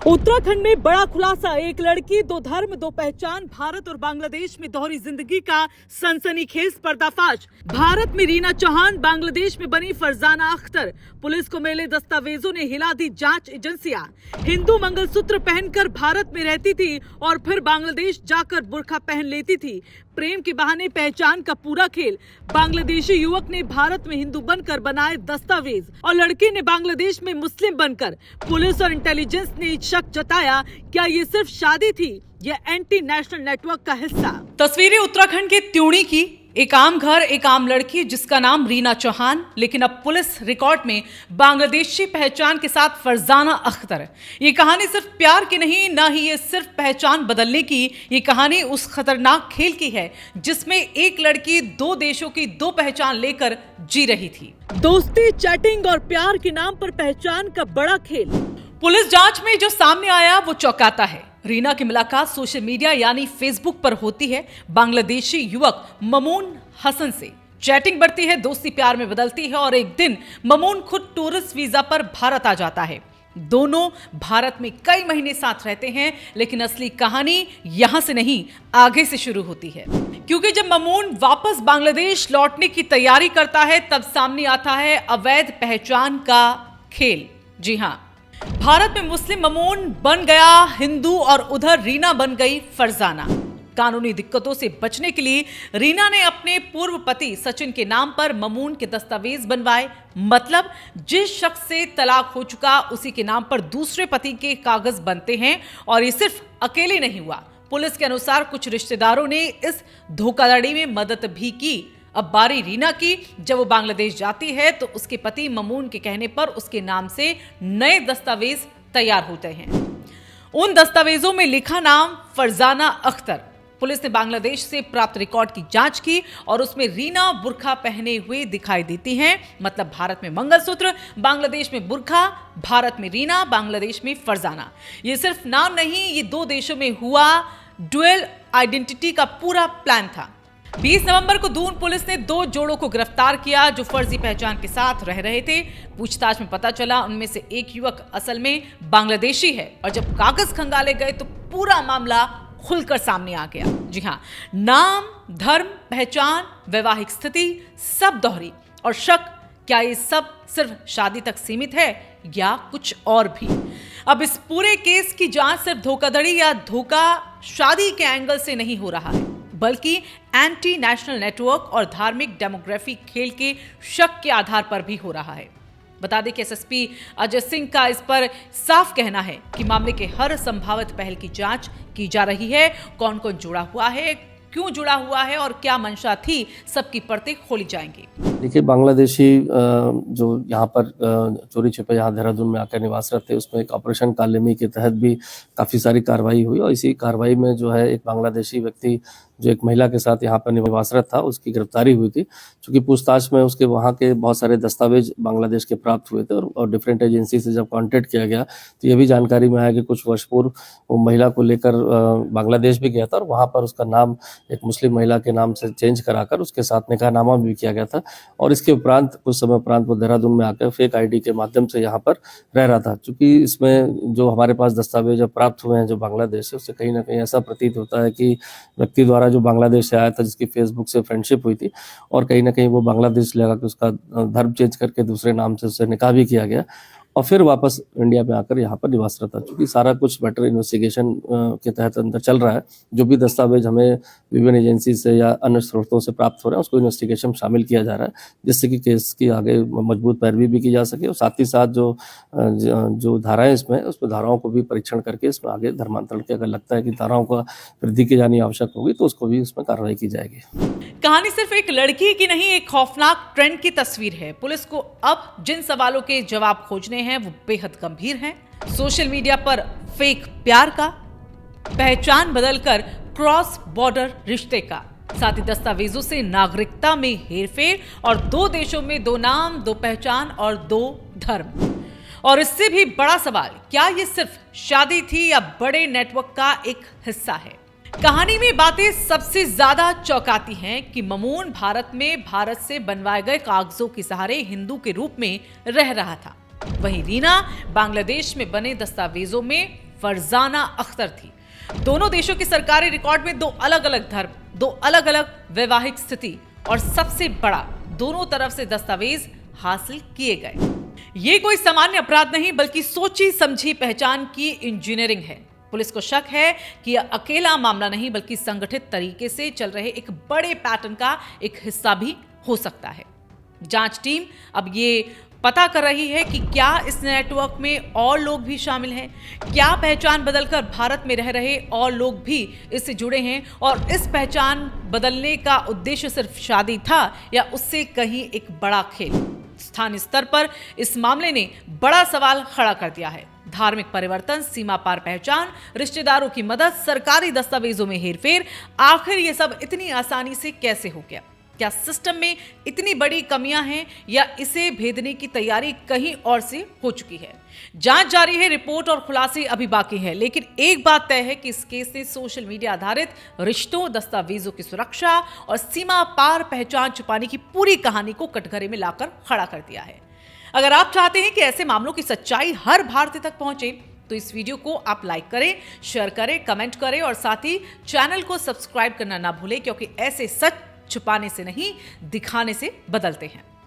उत्तराखंड में बड़ा खुलासा, एक लड़की दो धर्म दो पहचान, भारत और बांग्लादेश में दोहरी जिंदगी का सनसनीखेज पर्दाफाश। भारत में रीना चौहान, बांग्लादेश में बनी फरजाना अख्तर। पुलिस को मिले दस्तावेजों ने हिला दी जांच एजेंसियां। हिंदू मंगलसूत्र पहनकर भारत में रहती थी और फिर बांग्लादेश जाकर बुर्का पहन लेती थी। प्रेम के बहाने पहचान का पूरा खेल। बांग्लादेशी युवक ने भारत में हिंदू बनकर बनाए दस्तावेज और लड़की ने बांग्लादेश में मुस्लिम बनकर। पुलिस और इंटेलिजेंस ने शक जताया, क्या ये सिर्फ शादी थी या एंटी नेशनल नेटवर्क का हिस्सा। तस्वीरें उत्तराखंड के त्यूणी की। एक आम घर, एक आम लड़की जिसका नाम रीना चौहान, लेकिन अब पुलिस रिकॉर्ड में बांग्लादेशी पहचान के साथ फरजाना अख्तर। ये कहानी सिर्फ प्यार की नहीं, ना ही ये सिर्फ पहचान बदलने की। ये कहानी उस खतरनाक खेल की है जिसमें एक लड़की दो देशों की दो पहचान लेकर जी रही थी। दोस्ती, चैटिंग और प्यार के नाम पर पहचान का बड़ा खेल। पुलिस जांच में जो सामने आया वो चौंकाता है। रीना की मुलाकात सोशल मीडिया यानी फेसबुक पर होती है बांग्लादेशी युवक ममून हसन से। चैटिंग बढ़ती है, दोस्ती प्यार में बदलती है और एक दिन ममून खुद टूरिस्ट वीजा पर भारत आ जाता है। दोनों भारत में कई महीने साथ रहते हैं, लेकिन असली कहानी यहां से नहीं, आगे से शुरू होती है। क्योंकि जब ममून वापस बांग्लादेश लौटने की तैयारी करता है, तब सामने आता है अवैध पहचान का खेल। जी हां, भारत में मुस्लिम ममून बन गया हिंदू और उधर रीना बन गई फरजाना। कानूनी दिक्कतों से बचने के लिए रीना ने अपने पूर्व पति सचिन के नाम पर ममून के दस्तावेज बनवाए। मतलब जिस शख्स से तलाक हो चुका उसी के नाम पर दूसरे पति के कागज बनते हैं। और ये सिर्फ अकेले नहीं हुआ, पुलिस के अनुसार कुछ रिश्तेदारों ने इस धोखाधड़ी में मदद भी की। अब बारी रीना की। जब वो बांग्लादेश जाती है तो उसके पति ममून के कहने पर उसके नाम से नए दस्तावेज तैयार होते हैं। उन दस्तावेजों में लिखा नाम फरजाना अख्तर। पुलिस ने बांग्लादेश से प्राप्त रिकॉर्ड की जांच की और उसमें रीना बुर्का पहने हुए दिखाई देती हैं। मतलब भारत में मंगलसूत्र, बांग्लादेश में बुर्का, भारत में रीना, बांग्लादेश में फरजाना। ये सिर्फ नाम नहीं, ये दो देशों में हुआ डुअल आइडेंटिटी का पूरा प्लान था। 20 नवंबर को दून पुलिस ने दो जोड़ों को गिरफ्तार किया जो फर्जी पहचान के साथ रह रहे थे। पूछताछ में पता चला उनमें से एक युवक असल में बांग्लादेशी है और जब कागज खंगाले गए तो पूरा मामला खुलकर सामने आ गया। जी हां, नाम, धर्म, पहचान, वैवाहिक स्थिति सब दोहरी। और शक, क्या ये सब सिर्फ शादी तक सीमित है या कुछ और भी। अब इस पूरे केस की जांच सिर्फ धोखाधड़ी या धोखा शादी के एंगल से नहीं हो रहा है, बल्कि एंटी नेशनल नेटवर्क और धार्मिक डेमोग्राफी खेल के शक के आधार पर भी हो रहा है। बता दें कि एसएसपी अजय सिंह का इस पर साफ कहना है कि मामले के हर संभावित पहल की जांच की जा रही है। कौन कौन जुड़ा हुआ है, क्यों जुड़ा हुआ है और क्या मंशा थी, सबकी परतें खोली जाएंगी। देखिए, बांग्लादेशी जो यहाँ पर चोरी छिपे यहाँ देहरादून में आकर निवासरत थे, उसमें एक ऑपरेशन कालेमी के तहत भी काफ़ी सारी कार्रवाई हुई और इसी कार्रवाई में जो है एक बांग्लादेशी व्यक्ति जो एक महिला के साथ यहाँ पर निवासरत था उसकी गिरफ्तारी हुई थी। चूँकि पूछताछ में उसके वहाँ के बहुत सारे दस्तावेज बांग्लादेश के प्राप्त हुए थे और डिफरेंट एजेंसी से जब कॉन्टेक्ट किया गया तो ये भी जानकारी में आया कि कुछ वर्ष पूर्व वो महिला को लेकर बांग्लादेश भी गया था और वहाँ पर उसका नाम एक मुस्लिम महिला के नाम से चेंज कराकर उसके साथ निकाहनामा भी किया गया था। और इसके उपरांत कुछ समय उपरांत वो देहरादून में आकर फेक आईडी के माध्यम से यहाँ पर रह रहा था। चूँकि इसमें जो हमारे पास दस्तावेज प्राप्त हुए हैं जो बांग्लादेश से, उससे कहीं ना कहीं ऐसा प्रतीत होता है कि व्यक्ति द्वारा जो बांग्लादेश से आया था, जिसकी फेसबुक से फ्रेंडशिप हुई थी और कहीं ना कहीं वो बांग्लादेश लगा कि उसका धर्म चेंज करके दूसरे नाम से उससे निकाह भी किया गया और फिर वापस इंडिया में आकर यहाँ पर निवासरत था। चूँकि सारा कुछ बेटर इन्वेस्टिगेशन के तहत अंदर चल रहा है, जो भी दस्तावेज हमें विभिन्न एजेंसी से या अन्य स्रोतों से प्राप्त हो रहे हैं उसको इन्वेस्टिगेशन शामिल किया जा रहा है, जिससे कि केस की आगे मजबूत पैरवी भी की जा सके और साथ ही साथ जो धाराएं इसमें उसमें धाराओं को भी परीक्षण करके इसमें आगे धर्मांतरण के अगर लगता है कि धाराओं का वृद्धि की जानी आवश्यक होगी तो उसको भी इसमें कार्रवाई की जाएगी। कहानी सिर्फ एक लड़की की नहीं, एक खौफनाक ट्रेंड की तस्वीर है। पुलिस को अब जिन सवालों के जवाब खोजने हैं वो बेहद गंभीर हैं। सोशल मीडिया पर फेक प्यार का, पहचान बदलकर क्रॉस बॉर्डर रिश्ते का, साथ ही दस्तावेजों से नागरिकता में हेरफेर और दो देशों में दो नाम, दो पहचान और दो धर्म। और इससे भी बड़ा सवाल, क्या ये सिर्फ शादी थी या बड़े नेटवर्क का एक हिस्सा है। कहानी में बातें सबसे ज्यादा चौंकाती हैं कि ममून भारत में भारत से बनवाए गए कागजों के सहारे हिंदू के रूप में रह रहा था, वहीं रीना बांग्लादेश में बने दस्तावेजों में फरजाना अख्तर थी। दोनों देशों की सरकारी रिकॉर्ड में 2 अलग अलग धर्म, 2 अलग अलग वैवाहिक स्थिति और सबसे बड़ा, दोनों तरफ से दस्तावेज हासिल किए गए। ये कोई सामान्य अपराध नहीं बल्कि सोची समझी पहचान की इंजीनियरिंग है। पुलिस को शक है कि यह अकेला मामला नहीं बल्कि संगठित तरीके से चल रहे एक बड़े पैटर्न का एक हिस्सा भी हो सकता है। जांच टीम अब ये पता कर रही है कि क्या इस नेटवर्क में और लोग भी शामिल हैं, क्या पहचान बदलकर भारत में रह रहे और लोग भी इससे जुड़े हैं और इस पहचान बदलने का उद्देश्य सिर्फ शादी था या उससे कहीं एक बड़ा खेल। स्थानीय स्तर पर इस मामले ने बड़ा सवाल खड़ा कर दिया है। धार्मिक परिवर्तन, सीमा पार पहचान, रिश्तेदारों की मदद, सरकारी दस्तावेजों में हेरफेर, आखिर ये सब इतनी आसानी से कैसे हो गया? क्या सिस्टम में इतनी बड़ी कमियां हैं या इसे भेदने की तैयारी कहीं और से हो चुकी है? जांच जारी है, रिपोर्ट और खुलासे अभी बाकी है, लेकिन एक बात तय है कि इस केस ने सोशल मीडिया आधारित रिश्तों, दस्तावेजों की सुरक्षा और सीमा पार पहचान छुपाने की पूरी कहानी को कटघरे में लाकर खड़ा कर दिया है। अगर आप चाहते हैं कि ऐसे मामलों की सच्चाई हर भारतीय तक पहुंचे तो इस वीडियो को आप लाइक करें, शेयर करें, कमेंट करें और साथ ही चैनल को सब्सक्राइब करना ना भूलें, क्योंकि ऐसे सच छुपाने से नहीं, दिखाने से बदलते हैं।